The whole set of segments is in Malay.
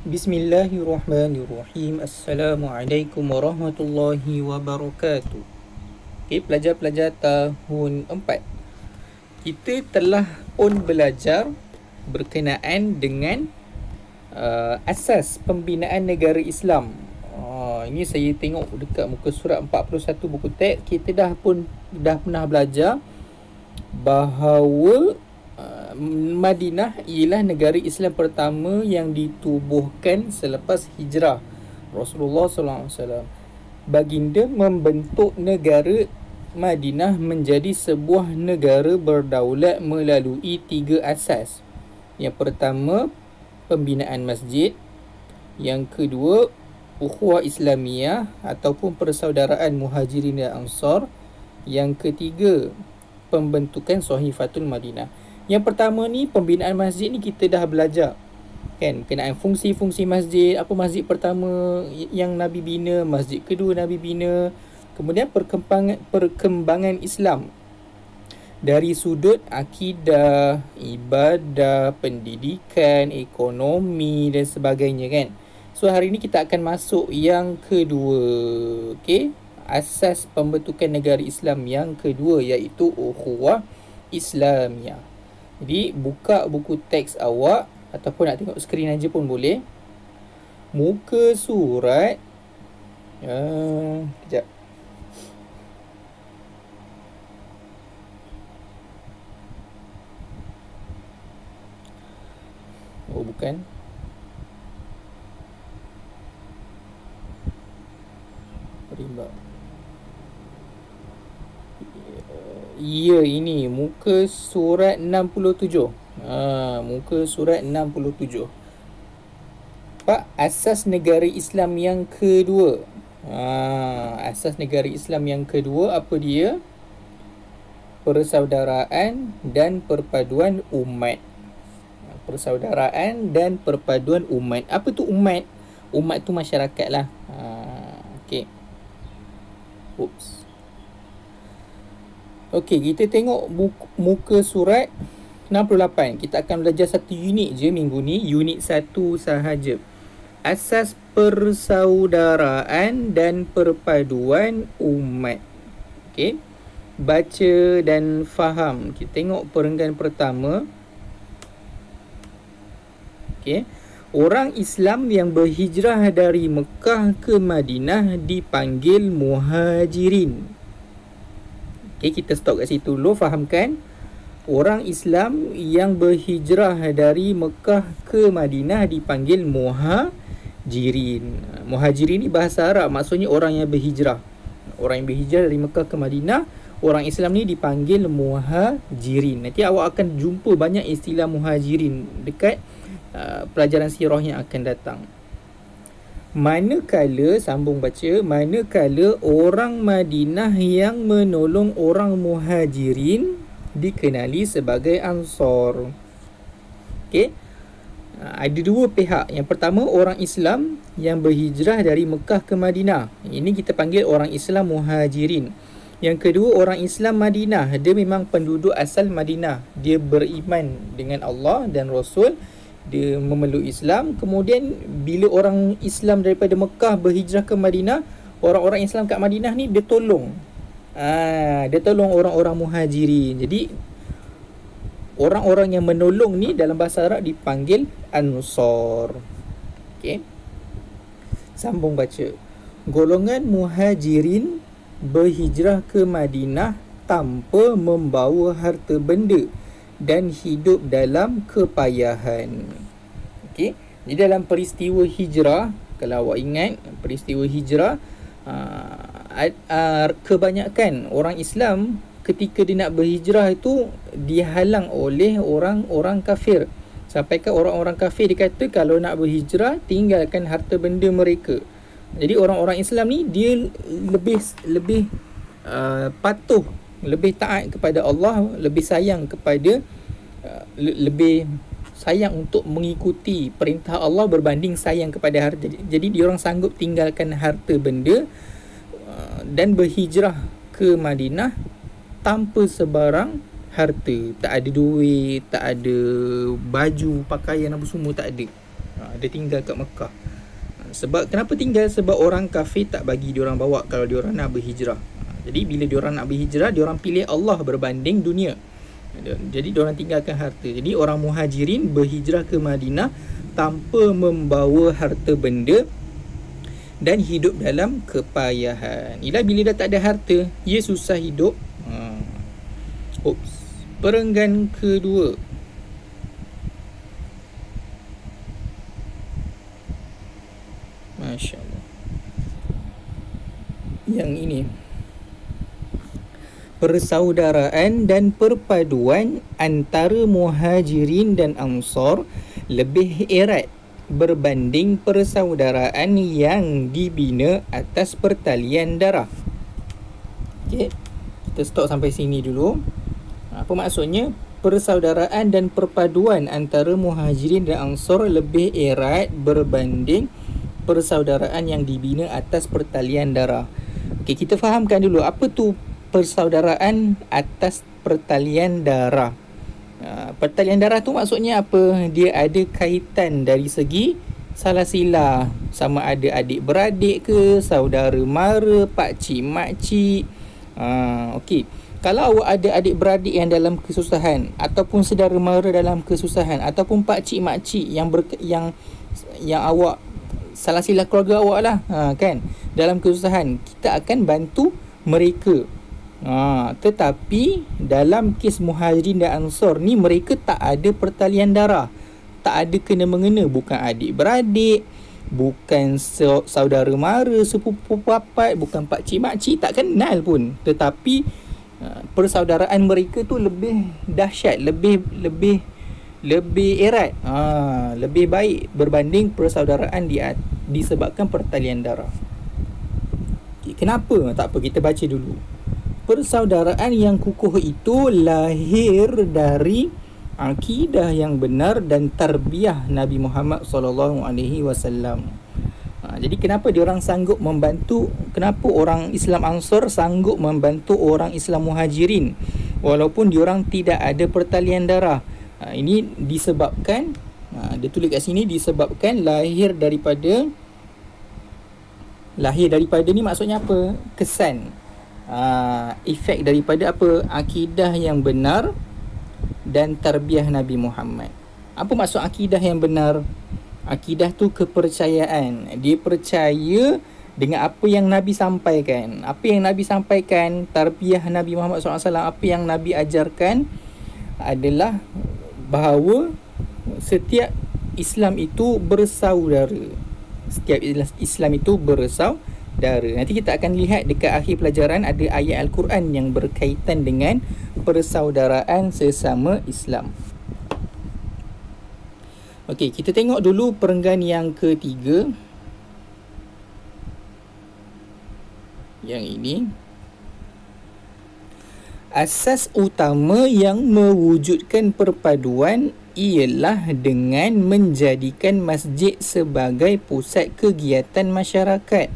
Bismillahirrahmanirrahim. Assalamualaikum warahmatullahi wabarakatuh. Okay, pelajar-pelajar tahun 4. Kita telah pun belajar berkenaan dengan asas pembinaan negara Islam. Ini saya tengok dekat muka surat 41 buku teks. Kita dah pernah belajar bahawa Madinah ialah negara Islam pertama yang ditubuhkan selepas hijrah Rasulullah SAW. Baginda membentuk negara Madinah menjadi sebuah negara berdaulat melalui 3 asas. Yang pertama, pembinaan masjid. Yang kedua, ukhuwah Islamiyah ataupun persaudaraan Muhajirin dan Ansar. Yang ketiga, pembentukan Sahifatul Madinah. Yang pertama ni, pembinaan masjid ni kita dah belajar kan, berkenaan fungsi-fungsi masjid. Apa masjid pertama yang Nabi bina, masjid kedua Nabi bina, kemudian perkembangan Islam dari sudut akidah, ibadah, pendidikan, ekonomi dan sebagainya kan. So hari ni kita akan masuk yang kedua. Okey, asas pembentukan negara Islam yang kedua, iaitu ukhuwah Islamiyah. Jadi buka buku teks awak ataupun nak tengok skrin aja pun boleh. Muka surat kejap. Oh bukan. Rimba. Ya, ini muka surat 67. Muka surat 67. Pak, asas negara Islam yang kedua. Asas negara Islam yang kedua apa dia? Persaudaraan dan perpaduan umat. Persaudaraan dan perpaduan umat. Apa tu umat? Umat tu masyarakat lah. Okey. Oops. Okey, kita tengok muka surat 68. Kita akan belajar satu unit je minggu ni, unit 1 sahaja. Asas persaudaraan dan perpaduan umat. Okey. Baca dan faham. Kita tengok perenggan pertama. Okey. Orang Islam yang berhijrah dari Mekah ke Madinah dipanggil Muhajirin. Okay, kita stop kat situ dulu, fahamkan. Orang Islam yang berhijrah dari Mekah ke Madinah dipanggil Muhajirin. Muhajirin ni bahasa Arab, maksudnya orang yang berhijrah. Orang yang berhijrah dari Mekah ke Madinah, orang Islam ni dipanggil Muhajirin. Nanti awak akan jumpa banyak istilah Muhajirin dekat pelajaran sirah yang akan datang. Manakala, sambung baca, manakala orang Madinah yang menolong orang Muhajirin dikenali sebagai Ansar. Okey. Ada dua pihak. Yang pertama, orang Islam yang berhijrah dari Mekah ke Madinah. Ini kita panggil orang Islam Muhajirin. Yang kedua, orang Islam Madinah. Dia memang penduduk asal Madinah. Dia beriman dengan Allah dan Rasul. Dia memeluk Islam. Kemudian bila orang Islam daripada Mekah berhijrah ke Madinah, orang-orang Islam kat Madinah ni dia tolong. Dia tolong orang-orang Muhajirin. Jadi orang-orang yang menolong ni dalam bahasa Arab dipanggil Ansar. Okey. Sambung baca. Golongan Muhajirin berhijrah ke Madinah tanpa membawa harta benda dan hidup dalam kepayahan. Okey. Jadi dalam peristiwa hijrah, kalau awak ingat peristiwa hijrah, kebanyakan orang Islam ketika dia nak berhijrah itu dihalang oleh orang-orang kafir. Sampai ke orang-orang kafir dia kata kalau nak berhijrah tinggalkan harta benda mereka. Jadi orang-orang Islam ni dia lebih patuh, lebih taat kepada Allah, lebih sayang kepada lebih sayang untuk mengikuti perintah Allah berbanding sayang kepada harta. Jadi diorang sanggup tinggalkan harta benda dan berhijrah ke Madinah tanpa sebarang harta. Tak ada duit, tak ada baju, pakaian apa semua tak ada. Dia tinggal kat Mekah. Sebab kenapa tinggal? Sebab orang kafir tak bagi diorang bawa kalau diorang nak berhijrah. Jadi bila diorang nak berhijrah, diorang pilih Allah berbanding dunia. Jadi diorang tinggalkan harta. Jadi orang muhajirin berhijrah ke Madinah tanpa membawa harta benda dan hidup dalam kepayahan. Ialah bila dah tak ada harta, ia susah hidup. Perenggan kedua. Masya Allah. Yang ini, persaudaraan dan perpaduan antara muhajirin dan ansar lebih erat berbanding persaudaraan yang dibina atas pertalian darah. Okey, kita stop sampai sini dulu. Apa maksudnya? Persaudaraan dan perpaduan antara muhajirin dan ansar lebih erat berbanding persaudaraan yang dibina atas pertalian darah. Okey, kita fahamkan dulu apa tu persaudaraan atas pertalian darah. Pertalian darah tu maksudnya apa? Dia ada kaitan dari segi salah sila, sama ada adik-beradik ke, saudara mara, pakcik makcik. Okey, kalau awak ada adik-beradik yang dalam kesusahan, ataupun saudara mara dalam kesusahan, ataupun pakcik makcik yang awak salah sila keluarga awak lah, kan, dalam kesusahan, kita akan bantu mereka. Tetapi dalam kes muhajirin dan ansar ni, mereka tak ada pertalian darah, tak ada kena-mengena, bukan adik-beradik, bukan saudara mara, sepupu papat, bukan pakcik makcik, tak kenal pun. Tetapi persaudaraan mereka tu lebih dahsyat, lebih erat, lebih baik berbanding persaudaraan disebabkan pertalian darah. Kenapa? Tak apa, kita baca dulu. Persaudaraan yang kukuh itu lahir dari akidah yang benar dan tarbiyah Nabi Muhammad SAW. Jadi kenapa diorang sanggup membantu, kenapa orang Islam Ansar sanggup membantu orang Islam Muhajirin walaupun diorang tidak ada pertalian darah? Ini disebabkan, dia tulis kat sini, disebabkan lahir daripada ni maksudnya apa? Kesan, efek daripada apa? Akidah yang benar dan tarbiyah Nabi Muhammad. Apa maksud akidah yang benar? Akidah tu kepercayaan. Dia percaya dengan apa yang Nabi sampaikan. Apa yang Nabi sampaikan, tarbiyah Nabi Muhammad SAW, apa yang Nabi ajarkan adalah bahawa setiap Islam itu bersaudara. Setiap Islam itu bersaudara. Nanti kita akan lihat dekat akhir pelajaran ada ayat Al-Quran yang berkaitan dengan persaudaraan sesama Islam. Okey, kita tengok dulu perenggan yang ketiga. Yang ini, asas utama yang mewujudkan perpaduan ialah dengan menjadikan masjid sebagai pusat kegiatan masyarakat.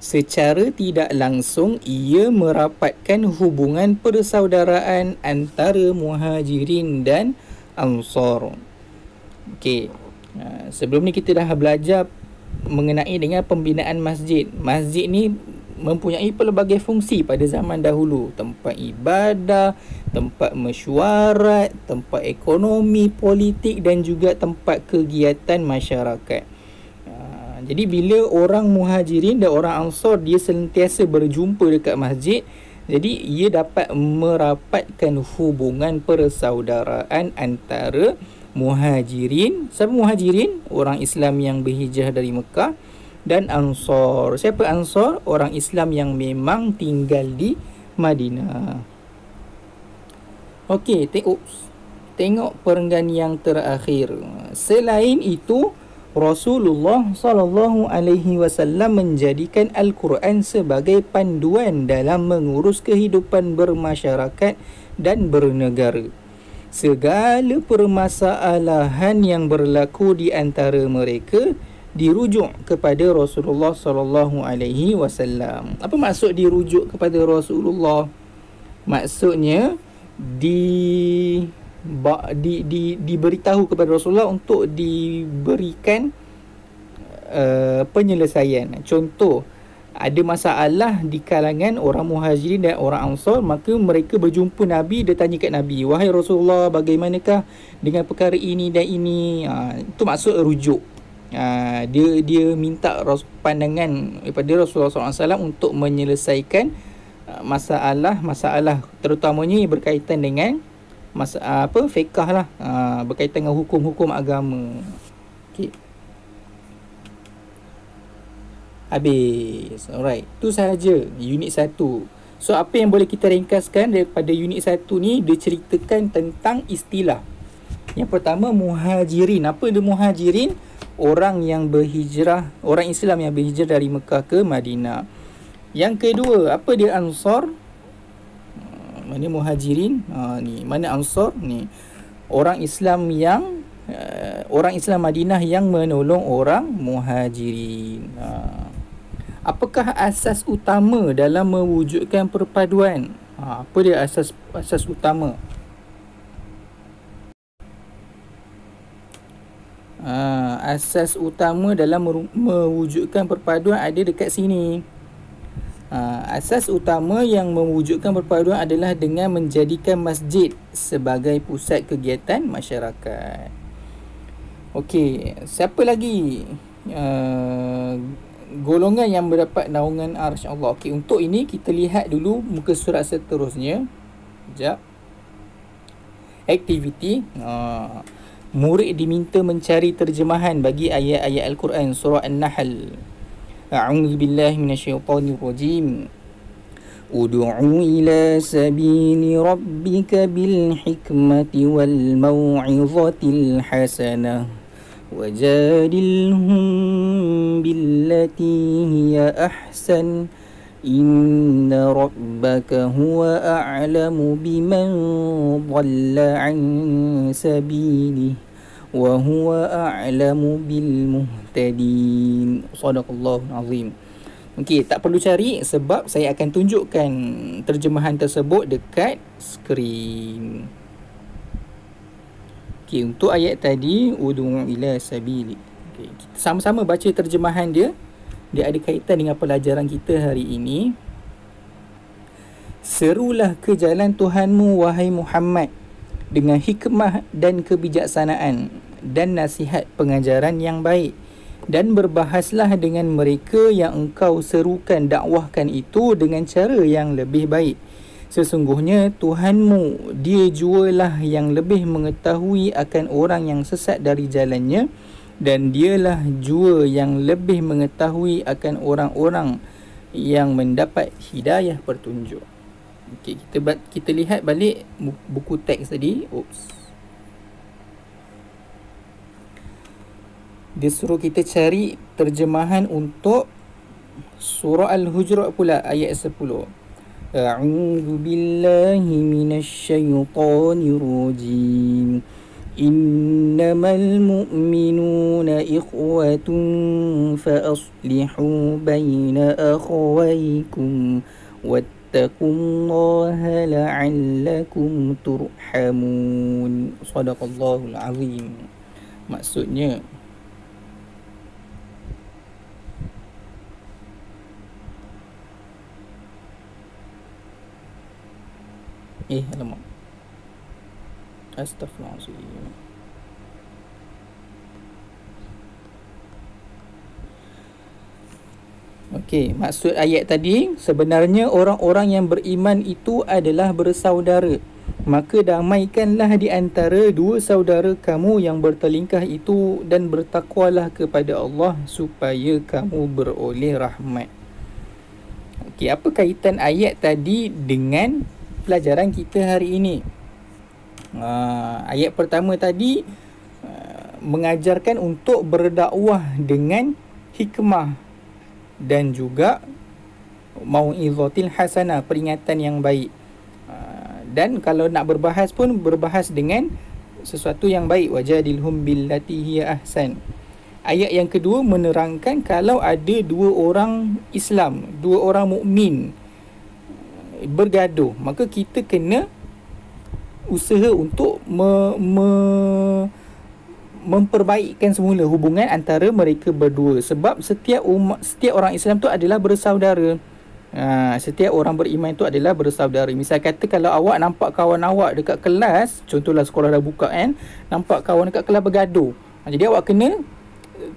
Secara tidak langsung, ia merapatkan hubungan persaudaraan antara muhajirin dan ansar. Okey, sebelum ni kita dah belajar mengenai dengan pembinaan masjid. Masjid ni mempunyai pelbagai fungsi pada zaman dahulu. Tempat ibadah, tempat mesyuarat, tempat ekonomi, politik dan juga tempat kegiatan masyarakat. Jadi bila orang muhajirin dan orang ansar dia sentiasa berjumpa dekat masjid, jadi ia dapat merapatkan hubungan persaudaraan antara muhajirin. Siapa muhajirin? Orang Islam yang berhijrah dari Mekah. Dan ansar. Siapa ansar? Orang Islam yang memang tinggal di Madinah. Okey, tengok perenggan yang terakhir. Selain itu, Rasulullah SAW menjadikan Al-Quran sebagai panduan dalam mengurus kehidupan bermasyarakat dan bernegara. Segala permasalahan yang berlaku di antara mereka dirujuk kepada Rasulullah SAW. Apa maksud dirujuk kepada Rasulullah? Maksudnya diberitahu kepada Rasulullah untuk diberikan penyelesaian. Contoh, ada masalah di kalangan orang Muhajirin dan orang Ansar, maka mereka berjumpa Nabi, dia tanya kat Nabi, wahai Rasulullah, bagaimanakah dengan perkara ini dan ini. Itu maksud rujuk. Dia minta pandangan daripada Rasulullah SAW untuk menyelesaikan masalah terutamanya berkaitan dengan fiqh lah, berkaitan dengan hukum-hukum agama. Okey, habis. Alright, tu sahaja unit 1. So apa yang boleh kita ringkaskan daripada unit 1 ni, dia ceritakan tentang istilah. Yang pertama, muhajirin. Apa dia muhajirin? Orang yang berhijrah, orang Islam yang berhijrah dari Mekah ke Madinah. Yang kedua, apa dia ansar? Mana muhajirin? Ni, mana ansar? Ni, orang Islam yang orang Islam Madinah yang menolong orang muhajirin. Apakah asas utama dalam mewujudkan perpaduan? Apa dia asas utama? Asas utama dalam mewujudkan perpaduan ada dekat sini. Asas utama yang mewujudkan perpaduan adalah dengan menjadikan masjid sebagai pusat kegiatan masyarakat. Okey, siapa lagi golongan yang mendapat naungan arsy Allah? Okey, untuk ini kita lihat dulu muka surat seterusnya. Sekejap. Aktiviti. Murid diminta mencari terjemahan bagi ayat-ayat Al-Quran surah An-Nahl. A'udzu billahi minasyaitonir rajim. Ud'u ila sabili rabbika bil hikmati wal mau'izatil hasanah wajadilhum billati hiya ahsan inna rabbaka huwa a'lamu biman dhalla an sabilihi wa huwa a'lamu bil muhtadin. Shadaqallahul azim. Okey, tak perlu cari sebab saya akan tunjukkan terjemahan tersebut dekat skrin. Okey, untuk ayat tadi ud'u ila sabili. Okey, kita sama-sama baca terjemahan dia. Dia ada kaitan dengan pelajaran kita hari ini. Serulah ke jalan Tuhanmu wahai Muhammad dengan hikmah dan kebijaksanaan dan nasihat pengajaran yang baik, dan berbahaslah dengan mereka yang engkau serukan dakwahkan itu dengan cara yang lebih baik. Sesungguhnya Tuhanmu, dia jualah yang lebih mengetahui akan orang yang sesat dari jalannya, dan dialah jua yang lebih mengetahui akan orang-orang yang mendapat hidayah petunjuk. Okey, kita lihat balik buku teks tadi. Dia suruh kita cari terjemahan untuk surah Al-Hujurat pula, ayat 10. A'udzu billahi minasyaitonir rajim. Innamal mu'minuna ikhwatun fa aslihu baina akhawaykum wattaqullaha la'allakum turhamun. Shadaqallahul azim. Maksudnya, alamak, astaghfirullahaladzim. Okey, maksud ayat tadi, sebenarnya orang-orang yang beriman itu adalah bersaudara. Maka damaikanlah di antara dua saudara kamu yang bertelingkah itu, dan bertakwalah kepada Allah supaya kamu beroleh rahmat. Okey, apa kaitan ayat tadi dengan pelajaran kita hari ini? Ayat pertama tadi mengajarkan untuk berdakwah dengan hikmah dan juga mau'izatil hasanah, peringatan yang baik. Dan kalau nak berbahas pun berbahas dengan sesuatu yang baik. Wajadilhum billati hiya ahsan. Ayat yang kedua menerangkan kalau ada dua orang Islam, dua orang mukmin bergaduh, maka kita kena usaha untuk memperbaikkan semula hubungan antara mereka berdua. Sebab setiap orang Islam tu adalah bersaudara. Setiap orang beriman tu adalah bersaudara. Misal kata kalau awak nampak kawan awak dekat kelas, contohlah sekolah dah buka kan, nampak kawan dekat kelas bergaduh, jadi awak kena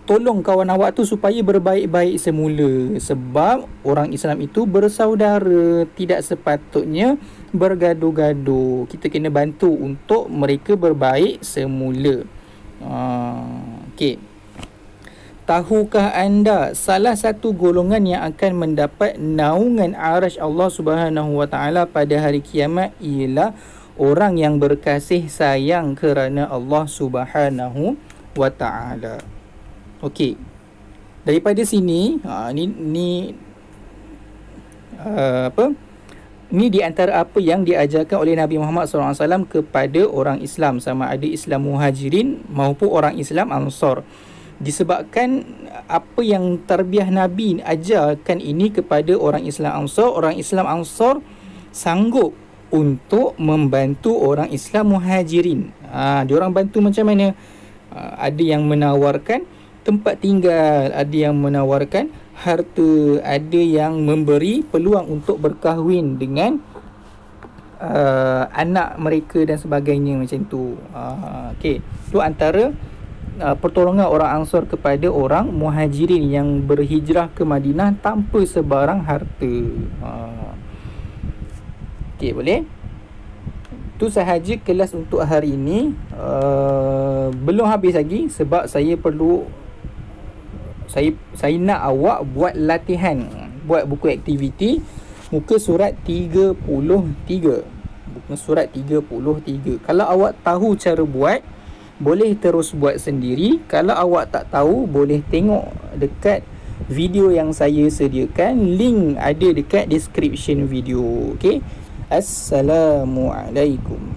tolong kawan awak tu supaya berbaik-baik semula. Sebab orang Islam itu bersaudara, tidak sepatutnya bergaduh-gaduh. Kita kena bantu untuk mereka berbaik semula. Okey. Tahukah anda salah satu golongan yang akan mendapat naungan arasy Allah Subhanahu Wa Taala pada hari kiamat ialah orang yang berkasih sayang kerana Allah Subhanahu Wa Taala. Okey. Daripada sini, ni di antara apa yang diajarkan oleh Nabi Muhammad SAW kepada orang Islam, sama ada Islam Muhajirin maupun orang Islam Ansar. Disebabkan apa yang tarbiyah Nabi ajarkan ini kepada orang Islam Ansar sanggup untuk membantu orang Islam Muhajirin. Diorang bantu macam mana? Ada yang menawarkan tempat tinggal, ada yang menawarkan harta, ada yang memberi peluang untuk berkahwin dengan anak mereka dan sebagainya macam tu. Okey, tu antara pertolongan orang Ansar kepada orang Muhajirin yang berhijrah ke Madinah tanpa sebarang harta. Okey, boleh? Itu sahaja kelas untuk hari ini. Belum habis lagi sebab saya perlu saya nak awak buat latihan, buat buku aktiviti muka surat 33. Muka surat 33. Kalau awak tahu cara buat, boleh terus buat sendiri. Kalau awak tak tahu, boleh tengok dekat video yang saya sediakan. Link ada dekat description video. Okey. Assalamualaikum.